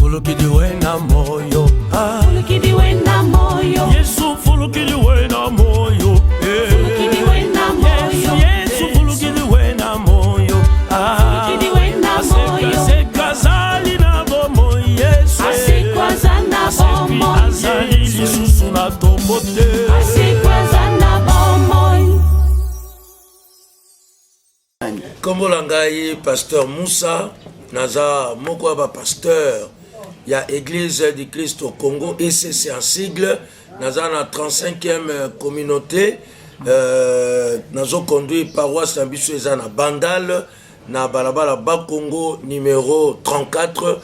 Fulukidi wena moyo. Fulukidi wena moyo. Yesu fulukidi wena moyo. Fulukidi wena moyo. Yesu fulukidi wena moyo. Fulukidi wena moyo. Asekazali na bomo Yesu. Asekwaza na bomo. Azali lisusu na tombote. Asekwaza na bomo. Kombo Langai, pasteur Moussa, naza moko ba pasteur ya Église du Christ au Congo, ECC en sigle, naza na 35e communauté, nazo conduit paroisse na biso eza na Bandal, na balabala Bakongo numéro 34,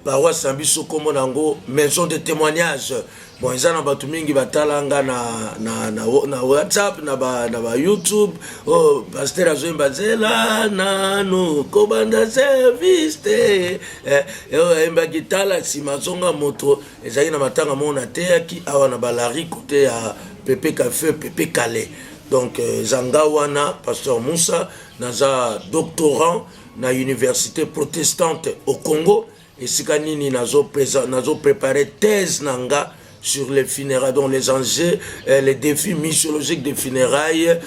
paroisse na biso kombo nango maison de témoignage. Bon, ils ont battu mingi batalanga na WhatsApp, na ba YouTube. Oh, pasteur Azoim Bazela, nanu kobanda service te. Emba gitala si mazonga moto. Ezali na matanga mona te ki awana balari côté à Pepe Café, Pepe Calais. Donc Zangawana, pasteur Moussa, naza doctorant na université protestante au Congo. Et sikanini nazo préparé thèse nanga sur les funérailles, dont les enjeux, les défis missiologiques des funérailles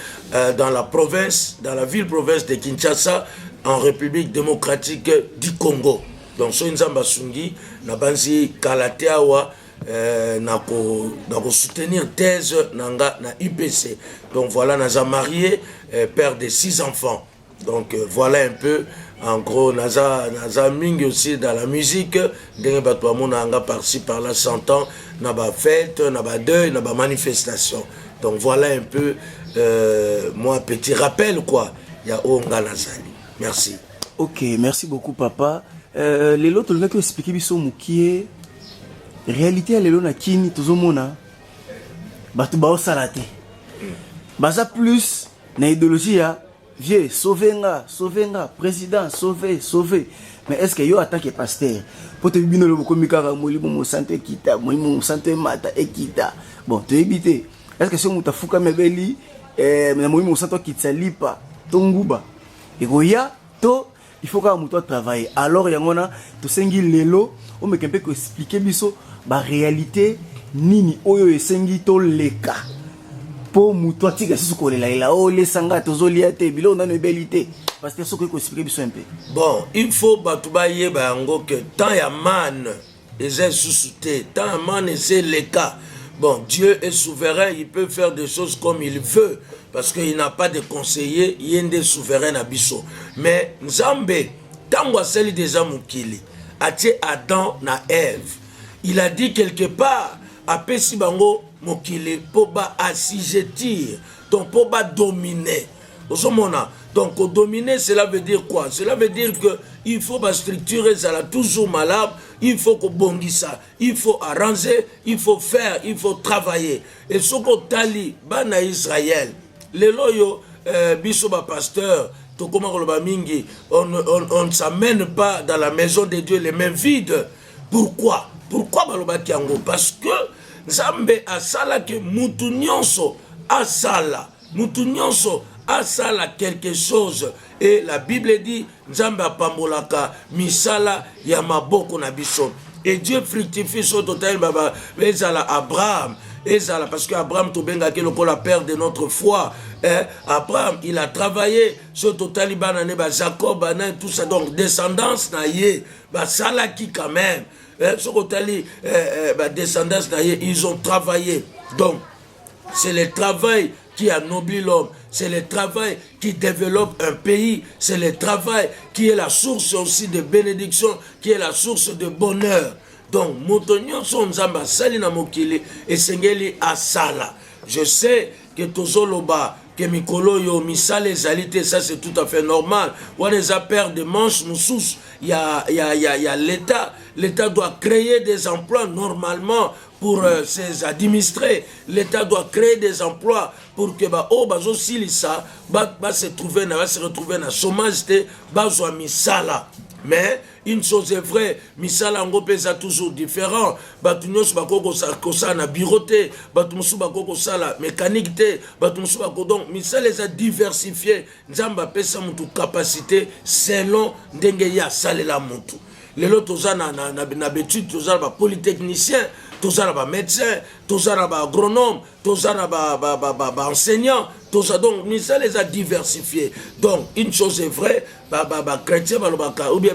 dans la province, dans la ville-province de Kinshasa, en République démocratique du Congo. Donc, so nzamba sungi, na banzi kalateawa, nako soutenir thèse nanga na IPC. Donc voilà, naza marié, père de 6 enfants. Donc voilà un peu. En gros, naza mingi aussi dans la musique, dengue batwa mona anga par-ci par-là 100 ans, na ba fête, na ba deuil, na ba manifestation. Donc voilà un peu moi petit rappel quoi, ya onga nazali. Merci. OK, merci beaucoup papa. Les autres que expliquer biso mukie réalité lelo na kini tozomona batu ba osalate. Baza plus na idéologie ya vieux, sauvenga, président, sauver. Mais est-ce que yo en tant que pasteur, pour te bino le komikara mo santé kita, mo santé mata ekita. Bon, te éviter. Est-ce que si on tafuka mebeli na mo santé kitsa lipa, tonguba. Et goya to il faut que muto travailler. Alors yangona to sengi lelo, on me kempe ko expliquer biso ba réalité nini oyo esengi to leka. Pour muto tika sisu kolela ila o les sanga tozolia te bilo na nebelité parce que ce que expliquer biso un peu. Bon, il faut batubaye bango que tant ya man ezé sous-souté, tant ya man c'est le cas. Bon, Dieu est souverain, il peut faire des choses comme il veut parce qu'il n'a pas de conseiller, il est souverain à biso. Mais Nzambe tango asali des amukili, atie Adam na Ève. Il a dit quelque part apesi bango mokili po ba assujettir, donc po ba dominer. Donc dominer, cela veut dire quoi? Cela veut dire que il faut ba structurer ça là toujours malade, il faut que bongi ça, il faut arranger, il faut faire, il faut travailler. Et ce que tali bana Israël, les loyo biso ba pasteur, to comment on ne s'amène pas dans la maison de Dieu les mains vides. Pourquoi? Pourquoi balobaki yango? Parce que Nzambe asala ke mutu nyonso asala quelque chose, et la Bible dit Nzambe apambolaka misala ya maboko na biso, et Dieu fructifie so total baba ezala Abraham ezala, parce que Abraham to benga ke lokola père de notre foi. Abraham il a travaillé sur total bana ne ba Jacob bana tout ça, donc descendance na ye ba sala qui quand même descendance ils ont travaillé. Donc c'est le travail qui anoblit l'homme, c'est le travail qui développe un pays, c'est le travail qui est la source aussi de bénédiction, qui est la source de bonheur. Donc motonyon son nzamba sali na mokili et sengeli asala. Je sais que tozoloba que mikolo yo misale ezalité, ça c'est tout à fait normal. On les a perdu de manches nous sous. Il y a l'État. L'État doit créer des emplois normalement pour ses administrés. L'État doit créer des emplois pour que bazo silisa se retrouver dans chômage te bazo misala. Mais une chose est vraie, misala ngo pesa toujours différent. Batunyos bako kosa na biroté, batumusu bako kosala mécanique te, batumusu bako, donc misala les a diversifié. Nzamba pesa mutu capacité selon ndenge ya salela mutu. lelo toza na bétude toza na polytechnicien toza na médecin toza na agronome toza na enseignant toza donc misala eza diversifié. Donc une chose est vraie, chrétien ou bien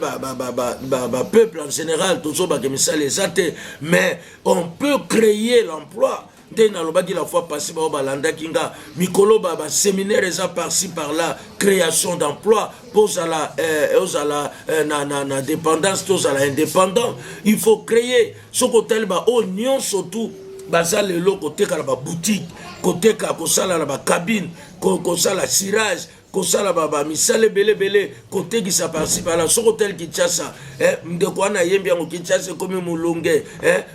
peuple en général tozo misala eza te, mais on peut créer l'emploi. Dès la fois passée, Mikolo séminaire eza par-ci par-là, création d'emploi, pose à la dépendance, pose à la indépendant. Il faut créer ce côté oignon surtout. Baza lelo côté ka ba boutique, côté ka ko sala la ba cabine, ko sala cirage, ko sala ba misale belé côté qui ça par-ci par là, ce hôtel qui tchasa, ndeko ana yembi ngo ki tchasa comme mulonge,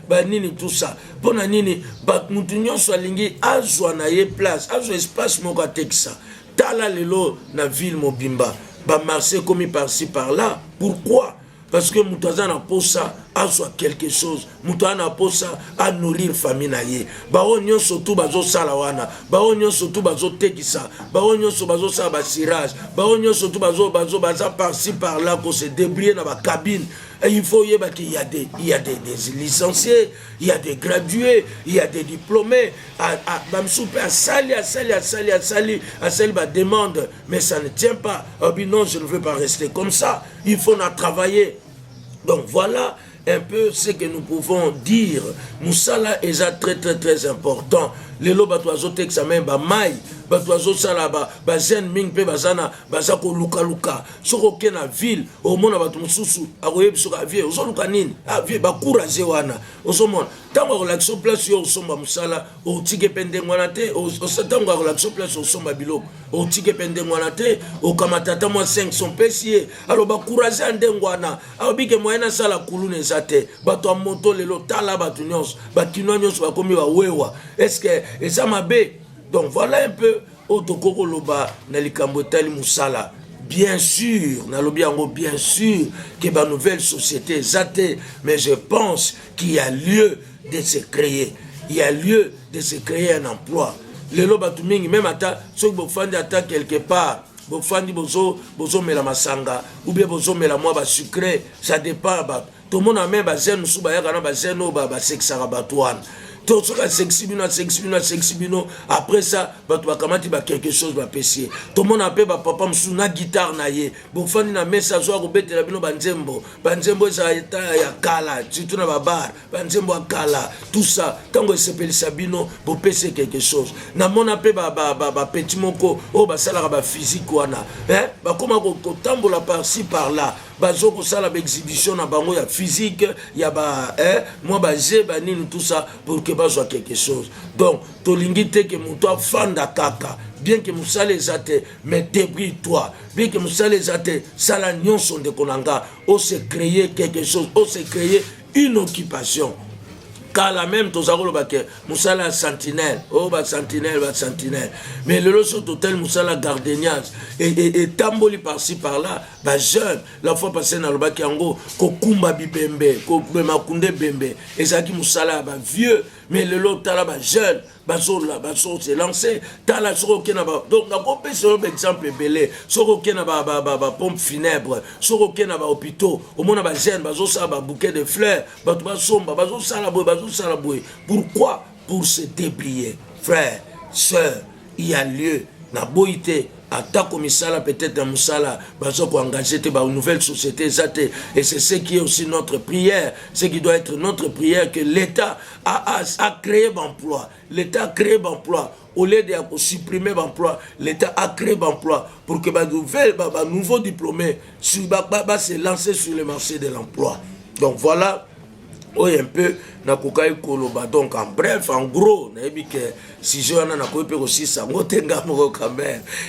ba nini tout ça. Pona nini ba mutu nyonso alingi azwa na ye place, azwa espace moko atekisa. Tala lelo na ville mobimba, ba marché comme par-ci par là. Pourquoi? Parce que Moutaza n'a pas ça à soit quelque chose. Moutaza n'a pas ça à nourrir famille naïe. Baonyo surtout bazo salawana. Baonyo surtout bazo tekisa. Baonyo surtout bazo sa basirage. Baonyo surtout bazo par-ci par-là qu'on se débrouille dans la cabine. Et il faut y qu'il y a des licenciés, il y a des gradués, il y a des diplômés. À sali demande, mais ça ne tient pas. Non, je ne veux pas rester comme ça. Il faut travailler. Donc voilà un peu ce que nous pouvons dire. Moussala est très important. Les lots batoiso texamen ba mai batoiso sala ba zen ming pe bazana bazako luka soko ke na ville au mona batu mususu akoyebi soka vie ozo luka nini vie ba courage wana ozo mona tango relaxo place yo somba musala o tike pende ngwana te o tango relaxo place o somba biloko o tike pende ngwana te o kamatata mo 500 pesier alors ba courage ande ngwana abike moyena sala kulune zate bato a moto lelo tala batu nyonso bakino nyonso bakomi ba wewa est-ce que et ça m'a bé. Donc voilà un peu Otokoko Loba Nalikambotali Moussala. Bien sûr, bien sûr que la nouvelle société est, mais je pense qu'il y a lieu de se créer. Il y a lieu de se créer un emploi. Le Loba Tumingi, même à ceux qui font quelque part, bozo mela masanga, ou bien bozo mela moi sucré, ça dépend. Tout le monde a même bazen sous bayakana bazen ou sexarabatouane. Après ça, tu vas quelque chose va pessier. Tout le monde a payé papa na guitare na ye. Bofani na message wa robete la bino banzembo. Banzembo ça ya kala, surtout na babar. Banzembo kala, tout ça. Tango s'appelle Sabino, bo pessier quelque chose. Na mon a payé petit moko, oh ba sala ba physique wana. Ba koma ko tambola par-ci par là. Bazoko sala ba exhibition na bango ya physique, ya ba moi ba nini tout ça pour que bazwa quelque chose. Donc tolingite que muto fanda kaka, bien que musale zate mais débrouille-toi, bien que musale zate sala nyonso de konanga, on se créer quelque chose, on se créer une occupation. Car la même tozaro bake musala sentinelle, oh ba sentinelle. Mais le lot total musala gardenias et tamboli par-ci par-là, ba jeune, la fois passée na lobaki yango ko kumba bibembe, ko makunde bembe, et ça qui musala ba vieux, mais le lot tala ba jeune, baso se lancer, tala soko kena ba. Donc na ko pese exemple belé, soko kena ba pompe funèbre, soko kena ba hôpitaux, au mona ba jeune baso sa ba bouquet de fleurs, ba somba baso sala boy. Pourquoi? Pour se déplier. Frères, sœurs, il y a lieu. Na boité, attaque misala peut-être un musala, baso ko engager te ba une nouvelle société zate. Et c'est ce qui est aussi notre prière, ce qui doit être notre prière, que l'État a créé l'emploi. L'État a créé l'emploi. Au lieu de supprimer l'emploi, l'État a créé l'emploi pour que nouveau diplômé se lancer sur le marché de l'emploi. Donc voilà. Un peu na kokai koloba. Donc en bref, en gros, si je n'ai aussi ça,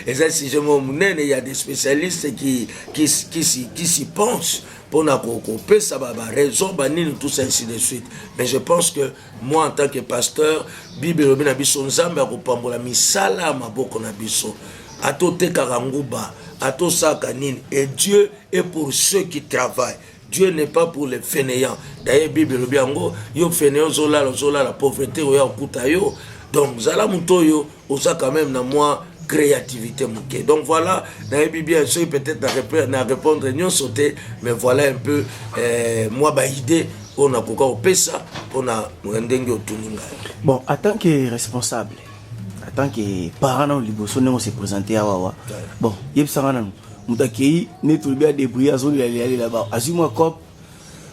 et ça, si je il y a des spécialistes qui s'y pensent pour na couper ça va raison tout ça ainsi de suite. Mais je pense que moi en tant que pasteur, Bible na biso nzambe akopambola misala maboko na biso. Ato te karanguba, ato saka nini, et Dieu est pour ceux qui travaillent. Dieu n'est pas pour les fainéants. D'ailleurs, Bible le biango, yo fainéant zola la pauvreté, yo kuta yo. Donc zala muto yo, osa quand même na moi créativité mouké. Donc voilà, dans les bien peut-être à répondre non sauter, mais voilà un peu moi ba idée on a pourquoi on paie ça, on a ndenge otuninga. Bon, en tant que responsable, en tant que parent dans liboso on s'est présenté à Wawa. Bon, yeb sangana mutakei ne tulbia débrouiller azoli aller là-bas. Azuma cop,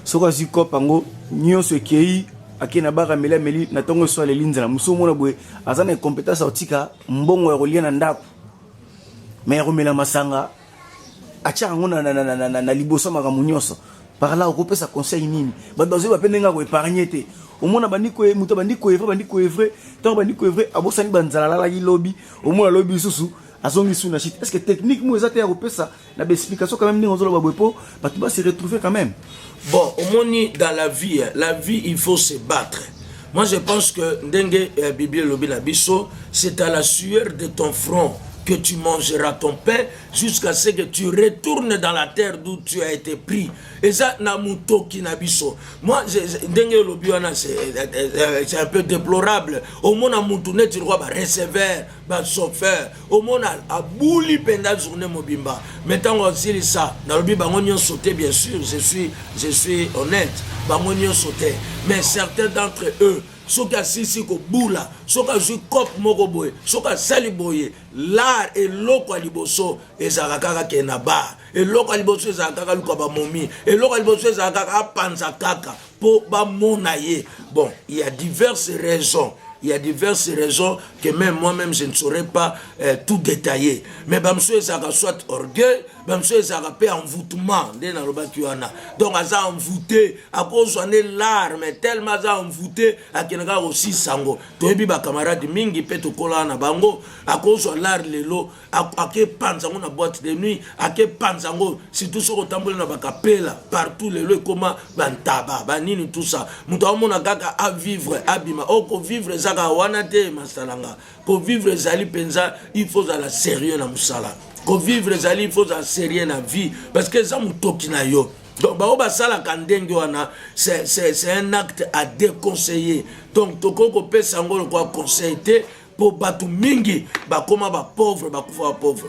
soko azu cop ango nyonso kei akena baka mela meli na tongo so les lignes na muso mona boye azana compétence autika mbongo ya kolia na ndako. Mais romela masanga acha ngona na liboso makamu nyonso. Par là, on peut sa conseil nini. Bah dans une peine nga ko épargner té. Au moins bandi ko muto bandi ko evre, tant bandi ko evre abosani banzala la lobby, au moins lobby susu, azongi sou na shit. Est-ce que technique mo ezate ko pesa na explication quand même ni onzo ba boepo, bah tu vas se retrouver quand même. Bon, au moins dans la vie il faut se battre. Moi je pense que ndenge Bible lobi na biso, c'est à la sueur de ton front que tu mangeras ton pain jusqu'à ce que tu retournes dans la terre d'où tu as été pris. Et ça, namuto kinabiso. Moi, c'est un peu déplorable. Au moins, namuto net, tu vois, recevoir, chauffeur. Au moins, à bouli pendant journée mobimba. Maintenant, on dit ça. Dans le biba, on y a sauté, bien sûr. Je suis honnête. On y a sauté. Mais certains d'entre eux, soka sisi ko bula soka ju kop moko boye soka sali boye l'art et loko liboso ezakaka kena ba et loko liboso ezakaka luka ba momi et loko liboso ezakaka panza kaka po ba monaye. Bon, il y a diverses raisons. Il y a diverses raisons que même moi-même je ne saurais pas tout détailler. Mais bamso ezaka soit orgueil, bamso ezaka pe envoûtement de na roba kiwana. Donc aza envoûté à cause de l'art, mais tellement aza envoûté à kenaka aussi sango. Toyebi ba camarade mingi pe to kola na bango à cause de l'art lelo à ke panzango na boîte de nuit, à ke panzango surtout sur otambole na bakapela partout lelo comment bantaba banini tout ça. Muto amona kaka à vivre abima oko vivre wanate masalanga ko vivre zali penza il faut à la sérieux na musala ko vivre zali il faut à sérieux na vie parce que ça mutoki na yo. Donc ba oba sala kandenge wana c'est un acte à déconseiller. Donc toko ko pesa ngolo kwa conseiller pour batu mingi ba koma ba pauvre ba kufa pauvre.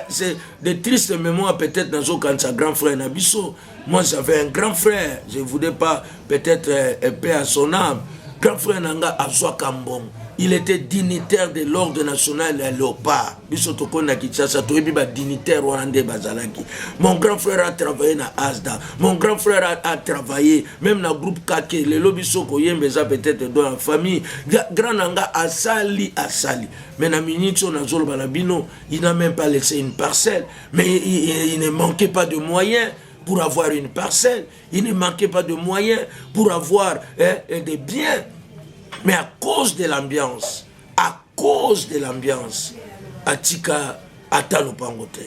C'est de tristes mémoires peut-être dans zo quand sa grand frère na biso. Moi j'avais un grand frère, je voulais pas peut-être paix à son âme. Grand frère Nanga Azwa Kambong, il était dignitaire de l'ordre national de Léopard. Bisotoko na Kinshasa, toyebi ba dignitaire rwandais bazalaki. Mon grand frère a travaillé na ASDA. Mon grand frère a travaillé même na groupe Kake. Le lobby soko yembeza peut-être dans la famille. Grand Nanga asali. Mais na minitso na zolo balabino, il n'a même pas laissé une parcelle. Mais il ne manquait pas de moyens pour avoir une parcelle. Il ne manquait pas de moyens pour avoir des biens. Mais à cause de l'ambiance, atika atalopangote.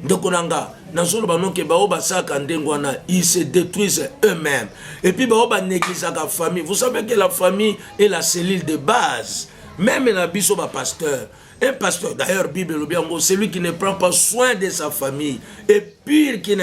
Donc onanga nazolo banonke baoba saka ndengwana, ils se détruisent eux-mêmes. Et puis baoba négligent la famille. Vous savez que la famille est la cellule de base. Même la biso ba pasteur. Un pasteur, d'ailleurs, Bible, c'est lui qui ne prend pas soin de sa famille, est pire qu'un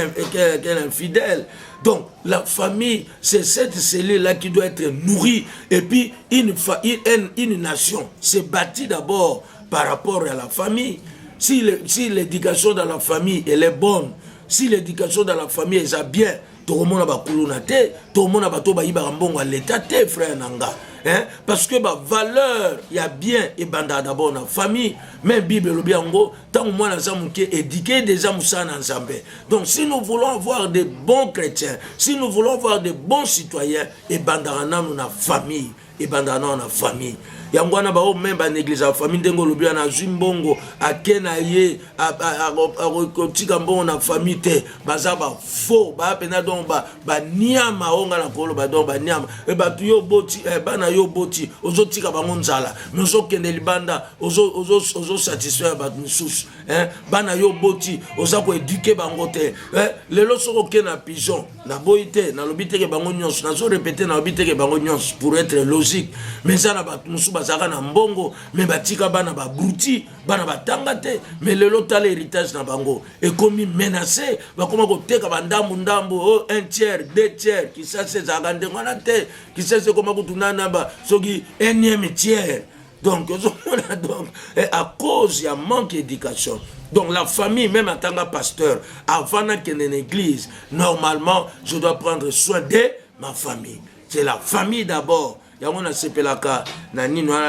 infidèle. Donc, la famille, c'est cette cellule-là qui doit être nourrie. Et puis, une nation s'est bâtie d'abord par rapport à la famille. Si l'éducation dans la famille elle est bonne, si l'éducation dans la famille est bien, tout le monde a bakulunate, tout le monde a bato baïba mbongo à l'état, frère Nanga. Hein? Parce que ma valeur, il y a bien et banda d'abord dans la famille, mais Bible le bien ngo, tant moi nous sommes éduqués des amoussans ensemble. Donc si nous voulons avoir des bons chrétiens, si nous voulons avoir des bons citoyens, et banda dans la famille, et banda dans la famille. Yangwana ba même ba néglige la famille ndengo lobia na zimbongo akena ye akotika mbongo na famille te baza ba faux ba pena donc ba niama onga na kolo ba donc ba niama e ba tu yo boti bana yo boti ozotika bango nzala nozo kende libanda ozo satisfaire ba nsusu bana yo boti oza ko éduquer bango te lelo soko kena pigeon na boité na lobité ke bango nyonso nazo répéter na lobité ke bango nyonso pour être logique mais ça na ba bazaka na mbongo mais batika bana ba bruti bana batanga te mais lelo tala héritage na bango et comme menacé ba koma ko teka bandambu ndambo 1/3 2/3 qui ça c'est zagande ngana te qui ça c'est comme ko tunana ba soki 1/3 Donc, à cause, il y a manque d'éducation. Donc la famille, même en tant que pasteur, avant qu'il y ait une église, normalement, je dois prendre soin de ma famille. C'est la famille d'abord. Il y a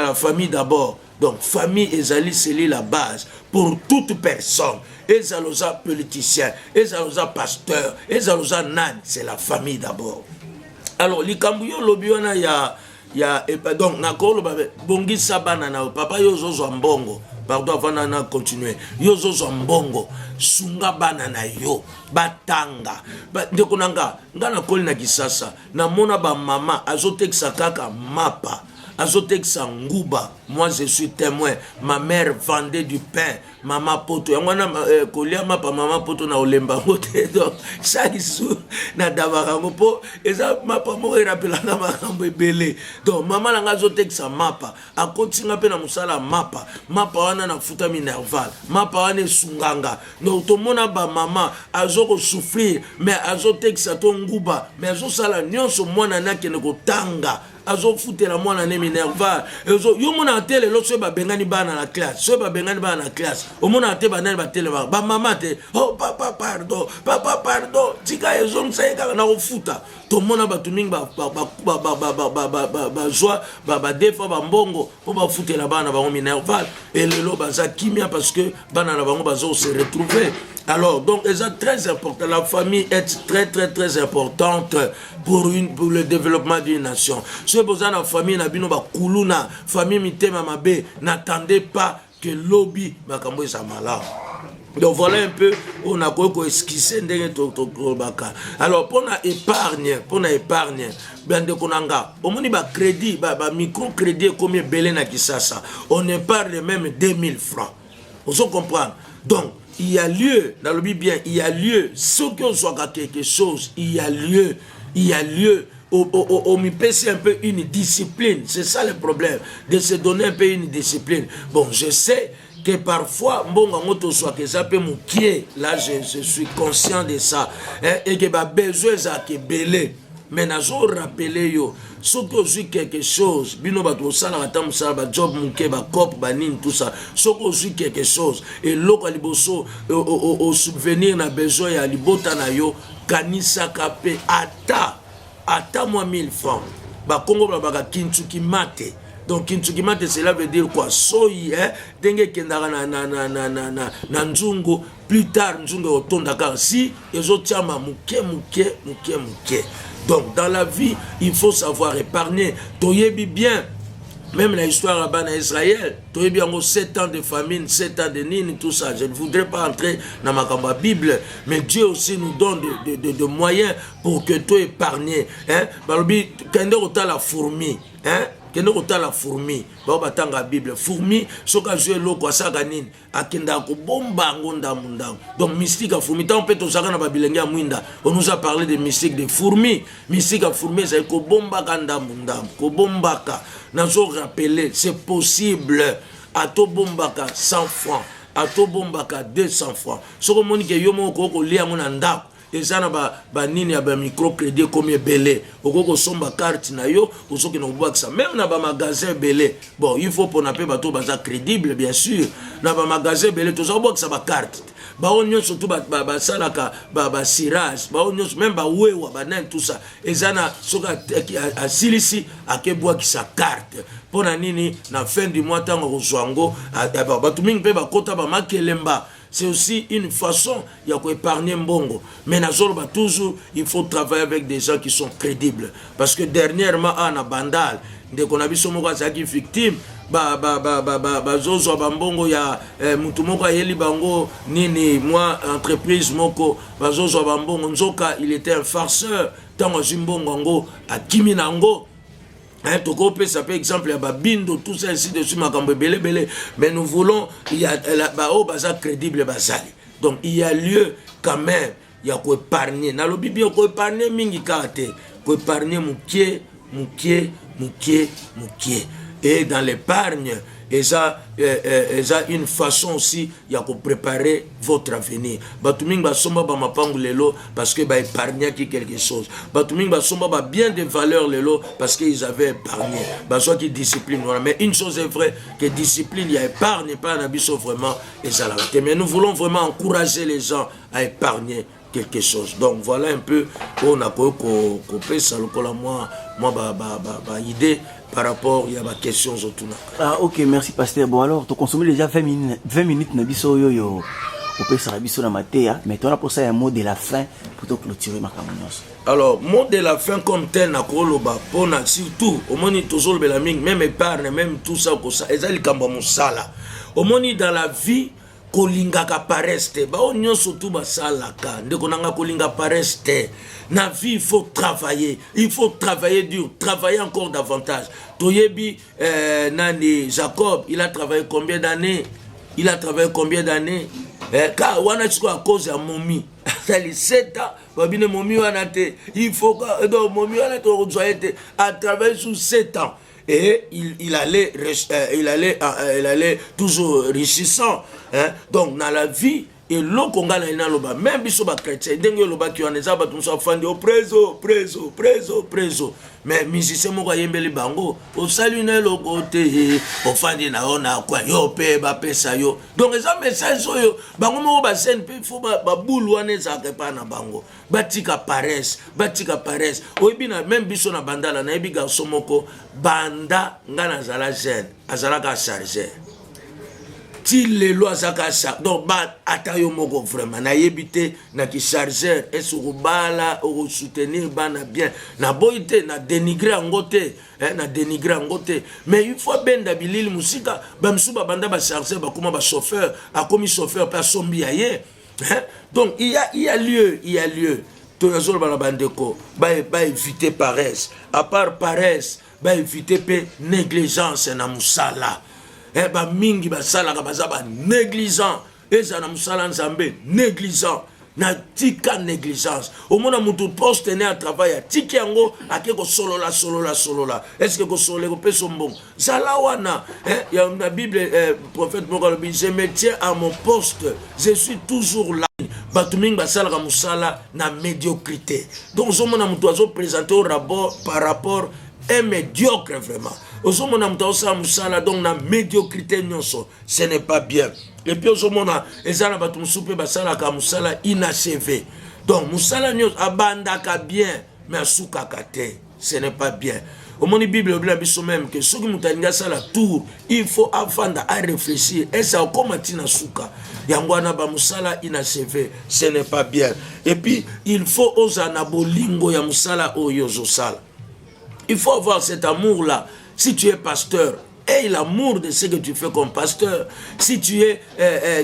la famille d'abord. Donc famille ezali c'est la base pour toute personne. Ezaloza politicien, ezaloza pasteur, ezaloza nan, c'est la famille d'abord. Alors likambuyo lobiona ya donc nakolo bongi sabana na papa yozo mbongo. Pardon, avant de continuer. Yozo zombongo, sunga banana yo, batanga. Ndekonanga, ngana koli na kisasa. Na mona ba mama, azoteksa kaka mapa. Azoteksa nguba. Moi, je suis témoin. Ma mère vendait du pain. Maman poto. Yangwana kolia mapa maman poto na olemba ngote. Donc, chaque jour, na dabarango po. Eza mapa mo erapela na makambo ebele. Donc, maman langa azoteksa mapa. A continue pe na musala mapa. Mapa wana na futa minerval. Mapa wana sunganga. Donc, tout mona ba maman azoko souffrir. Mais azoteksa to nguba. Mais azosala nyonso mwana na kene ko tanga. Azo futela mwana ne minerval. Yo mona tele lo so ba bengani bana na classe. So ba bengani bana na classe. O mona te ba nani ba tele ba mama te. Oh papa pardon. Papa pardon. Tika ezong saika na ofuta. To mona ba tuning ba joie ba defa ba mbongo po ba futela bana ba minerval. Et le lo ba za kimia parce que bana na bango ba zo se retrouver. Alors, donc, c'est très important. La famille est très, très, très importante pour le développement d'une nation. Ce besoin de la famille, la famille mitema mabe, n'attendez pas que lobby makambo sa malade. Donc voilà un peu, on a quoi esquisser alors pour la épargne, bien de konanga, au moins ba crédit, ba micro-crédit comme belé na kisasa, on épargne même 2000 francs. Vous comprenez? Donc, il y a lieu, dans le bien, il y a lieu, ce qu'on soit quelque chose, il y a lieu, on me pèse un peu une discipline, c'est ça le problème, de se donner un peu une discipline. Bon, je sais que parfois, bon, soit que ça peut mouquer, là je suis conscient de ça, hein, et que bah besoin ça qui belé. Mais je rappelle yo, ce que j'ai quelque chose, bino ba to sala batam sala ba job muke ba cop ba nin tout ça, ce que j'ai quelque chose et loko liboso au subvenir na besoin ya libota na yo kanisa kape ata moi 1000 francs. Ba Congo ba kintuki mate. Donc kintsukimate cela veut dire quoi? Soyi hein, denge kendara na nzungu, plus tard nzungu otonda car si ezotiama muke. Donc dans la vie, il faut savoir épargner. Toyebi bien. Même l'histoire à Bana Israël, toyebi en 7 ans de famine, 7 ans de nini, tout ça. Je ne voudrais pas entrer dans ma Bible, mais Dieu aussi nous donne de moyens pour que tu épargnes. Hein? Balobi, quand on a la fourmi, hein? Kende kota la fourmi ba batanga Bible fourmi soka jouer loko asaka nini akenda ko bomba ngonda mundango. Donc mystique à fourmi tant peut osaka na babilenge mwinda on nous a parlé de mystique de fourmi. Mystique à fourmi c'est ko bomba kanda mundango ko bomba ka na zo rappeler c'est possible à to bomba ka 100 francs à to bomba ka 200 francs soko moni ke yomo ko lia ngona ndako. Et ça na ba nini ya ba microcrédit comme belé okoko somba carte na yo osoki na boxa même na ba magasin belé. Bon, il faut pour na pe bato baza crédible bien sûr. Na ba magasin belé to za boxa ba carte ba onyo surtout ba salaka ba cirage ba onyo même ba wewa ba nan tout ça. Et ça na soka a silisi akebwa ki sa carte pona nini na fin du mois tango kozwango ba tumingi pe ba kota ba makelemba. C'est aussi une façon d'épargner mbongo. Mais toujours, il faut travailler avec des gens qui sont crédibles. Parce que dernièrement, on a bandal, dès qu'on a vu ce mot qui victime, zozo bambongo ya mutumoko yeli bango nini moi entreprise moko zozo bambongo nzoka il était un farceur tango zimbongo ngo akiminango. Hein, ça peut exemple, il y a Babindo, tout ça ainsi dessus, mais nous voulons, il y a la crédible basali. Donc il y a lieu quand même, il y a quoi épargner. Dans le Bible, il y a quoi épargner, mingi kate, quoi épargner moukié. et dans l'épargne, et ça une façon aussi il y a pour préparer votre avenir. Batuming ba somba ba mapangu lelo parce que ba épargné quelque chose. Batuming ba somba ba bien des valeurs lelo parce qu'ils avaient épargné. Ba soit qui discipline. Mais une chose est vraie, que discipline, il y a épargne pas un abisso vraiment et ça la. Mais nous voulons vraiment encourager les gens à épargner quelque chose. Donc voilà un peu on a coupé ça le moi idée par rapport à ma question autour. Ah ok, merci pasteur. Bon alors tu consommes déjà 20 minutes na biso yo au peut ça biso na matéa, mais tu as pour ça un mot de la fin pour te clôturer ma camouflage. Alors mot de la fin comme tel na koloba pona surtout au moni toujours belaming même épargne même tout ça ko ça ezali kamba musala. Au moni dans la vie kolingaka pareste ba onyo surtout basalaka ndeko nanga kolinga pareste na vie il faut travailler dur, travailler encore davantage. Toyebi nani Jacob, il a travaillé combien d'années? Car wana chiko à cause ya momi ça les 7 ans babine momi wana te il faut que donc momi wana to rejoindre à travailler sur 7 ans. Et il allait toujours enrichissant. Hein? Donc, dans la vie, et l'eau qu'on gagne dans le bas, même si on est chrétien, dès que le bas qui en est, on s'en fait au preso. Mais musicien, moi, il y a bango, au salut, le côté, au fan de na on a quoi, yo, pe, ba, pe, sa, yo. Donc, les gens, message, yo, bango, mo, ba, sen, pe, faut, ba, boule, wane, ça, pas na bango. Batika paresse. Oyebi na même biso na bandala, na ebi garçon moko, banda, nga na zala zen, azala ka charger. Ti le lo azaka charger. Donc, ba, atayo moko vraiment, na yebite, na ki charger, et sur bala, ou soutenir, ba na bien, na boite, na dénigrer angote, na dénigrer angote. Mais une fois ben d'abilil musika, ba msuba banda ba charger, ba kuma ba chauffeur, a commis chauffeur, pa sombi aye. Donc il y a lieu tout le jour ba éviter paresse, à part paresse ba éviter négligence na musala ba mingi ba sala ka ba négligent et ça na musala nzambe négligent na tika négligence au monde mutu poste ne à travail à tiki yango akeko solola est-ce que ko solé ko peso mbon zala wana il y a la Bible prophète moko bi je me tiens à mon poste, je suis toujours là. Batuming basala ka musala na médiocrité. Donc zo mona mutu azo présenter au rapport par rapport est médiocre vraiment. Ozo mona mutu azo musala donc na médiocrité nyonso, ce n'est pas bien. Et puis au moment ezana batu musupe basala ka musala inachevé. Donc musala nyos abanda ka bien mais asuka kate, ce n'est pas bien. Au moment Bible bla biso même que ceux qui mutalinga sala tour, il faut avant à réfléchir et ça comment tina suka. Yangwana ba musala inachevé, ce n'est pas bien. Et puis il faut osana bolingo ya musala oyozo sala. Il faut avoir cet amour là. Si tu es pasteur, aie l'amour de ce que tu fais comme pasteur. Si tu es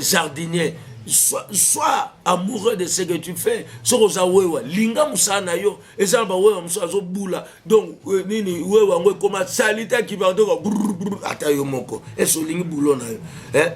jardinier, sois amoureux de ce que tu fais. Linga musana yo, ezamba wewa musazo bula. Donc nini wewa ngwe koma salita ki ba donc atayo moko. Eso lingi bulona yo.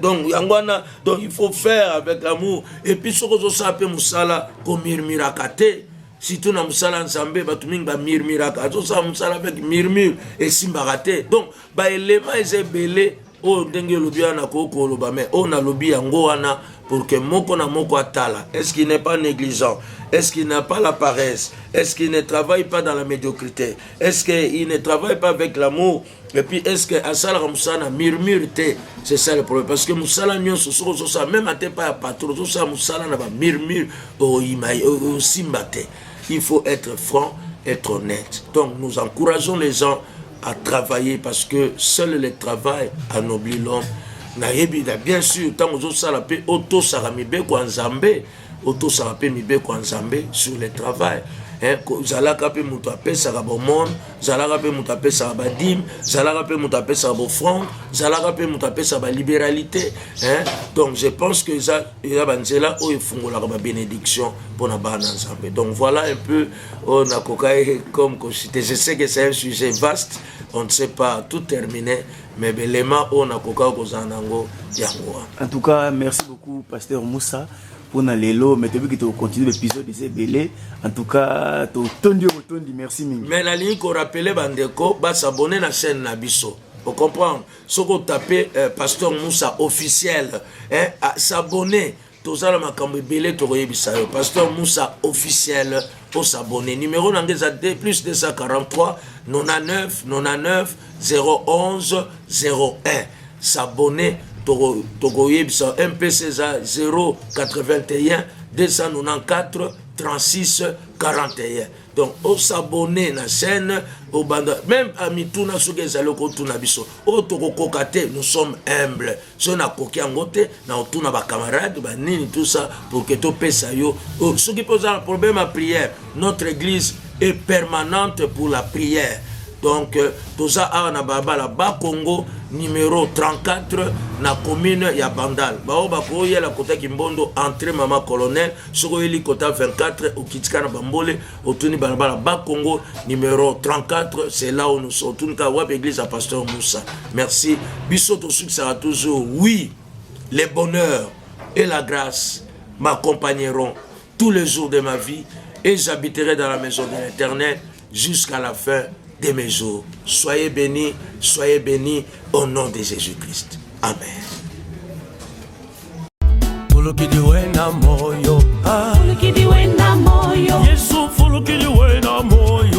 Donc yangwana donc il faut faire avec l'amour et puis soko ça pe musala ko mirmirakate. Si tu n'as pas nzambe batuming ba mirmiraka to sa musala avec murmure et simbarate. Donc ba élément ezebele o ndenge lobia na koko loba mais on a lobi yango wana pour que moko na moko atala. Est-ce qu'il n'est pas négligent? Est-ce qu'il n'a pas la paresse? Est-ce qu'il ne travaille pas dans la médiocrité? Est-ce qu'il ne travaille pas avec l'amour? Et puis est-ce que asala musana murmure te? C'est ça le problème parce que musala nyonso so ça même até pas patron so ça musala na ba murmure o imai o simbate. Il faut être franc, être honnête. Donc nous encourageons les gens à travailler parce que seul le travail anoblit l'homme. Bien sûr, tant que ça la paix, auto saramibe kwanzambe, auto sarapé mibe kwanzambe sur le travail. Zalaka pe mutape sarabomon, zalaka pe mutape sarabadim, zalaka pe mutape sarabofront, zalaka pe mutape sarablibéralité. Donc je pense que ça il y a banzela o ifungola ba bénédiction pour na bana nzambe. Donc voilà un peu on a kokaye comme je sais que c'est un sujet vaste, on ne sait pas tout terminer. Mais l'élément on a en tout cas, merci beaucoup, Pasteur Moussa, pour l'élo. Mais depuis que tu continues l'épisode de ces bélés, en tout cas, tu as merci. Mais la ligne qu'on rappelait, Bandeko, va s'abonner à la chaîne Nabiso. Vous comprenez? Ce que vous tapez Pasteur Moussa officiel, hein, s'abonner. Tout ça, Pasteur Moussa officiel, pour s'abonner. Numéro d'Angleterre plus 243 99 99 011 01. S'abonner. MPC 081 294 36 41. Donc, on s'abonne à la chaîne, même à Mituna, nous sommes humbles. Si on a coqué en côté, on a des camarades, tout ça, pour que tu pèses. Ceux qui posent un problème à prière, notre église est permanente pour la prière. Donc, tout ça, on a Baba Congo, numéro 34, na commune ya Bandal. Baoba koye la kota Kimbondo, entrée Maman Colonel, sur le kota 24, au Kitskana Bambole, au Tuni Balabala, Bas Congo, numéro 34, c'est là où nous sommes. Tunka Wab Église à Pasteur Moussa. Merci. Bissot au succès à toujours. Oui, les bonheurs et la grâce m'accompagneront tous les jours de ma vie et j'habiterai dans la maison de l'Éternel jusqu'à la fin de mes jours. Soyez bénis au nom de Jésus-Christ. Amen. Fulukidiwe na moyo. Fulukidiwe na moyo. Yesu fulukidiwe na moyo.